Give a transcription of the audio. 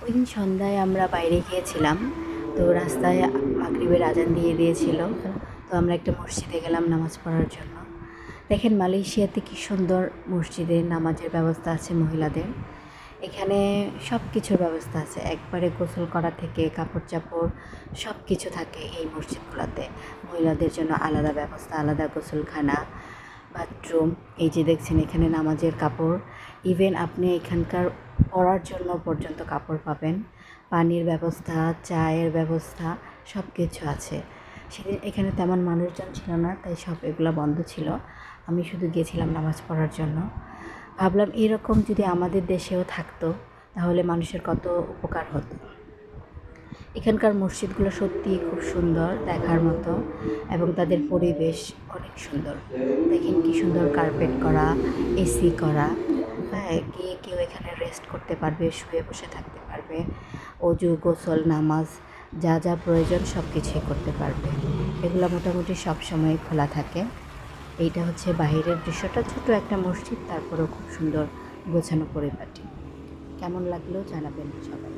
ওই দিন সন্ধ্যায় আমরা বাইরে গিয়েছিলাম, তো রাস্তায় মাগরিবের আজান দিয়ে দিয়েছিল। তো আমরা একটা মসজিদে গেলাম নামাজ পড়ার জন্য। দেখেন মালয়েশিয়াতে কী সুন্দর মসজিদে নামাজের ব্যবস্থা আছে মহিলাদের। এখানে সব কিছুর ব্যবস্থা আছে, একবারে গোসল করা থেকে কাপড় চাপড় সব কিছু থাকে এই মসজিদগুলোতে। মহিলাদের জন্য আলাদা ব্যবস্থা, আলাদা গোসলখানা, বাথরুম। এই যে দেখছেন এখানে নামাজের কাপড়, ইভেন আপনি এখানকার পরার জন্য পর্যন্ত কাপড় পাবেন। পানির ব্যবস্থা, চায়ের ব্যবস্থা সব কিছু আছে। সেদিন এখানে তেমন মানুষজন ছিল না, তাই সব এগুলো বন্ধ ছিল। আমি শুধু গিয়েছিলাম নামাজ পড়ার জন্য। ভাবলাম এরকম যদি আমাদের দেশেও থাকতো তাহলে মানুষের কত উপকার হতো। এখানকার মসজিদগুলো সত্যিই খুব সুন্দর দেখার মতো, এবং তাদের পরিবেশ অনেক সুন্দর। দেখেন কী সুন্দর কার্পেট করা, এসি করা। হ্যাঁ, গিয়ে কেউ এখানে রেস্ট করতে পারবে, শুয়ে বসে থাকতে পারবে, অজু গোসল নামাজ যা যা প্রয়োজন সব কিছুই করতে পারবে। এগুলো মোটামুটি সব সময় খোলা থাকে। এইটা হচ্ছে বাহিরের দৃশ্যটা, ছোট একটা মসজিদ, তারপরেও খুব সুন্দর গোছানো পরিপাটি। কেমন লাগলো জানাবেন সবাই।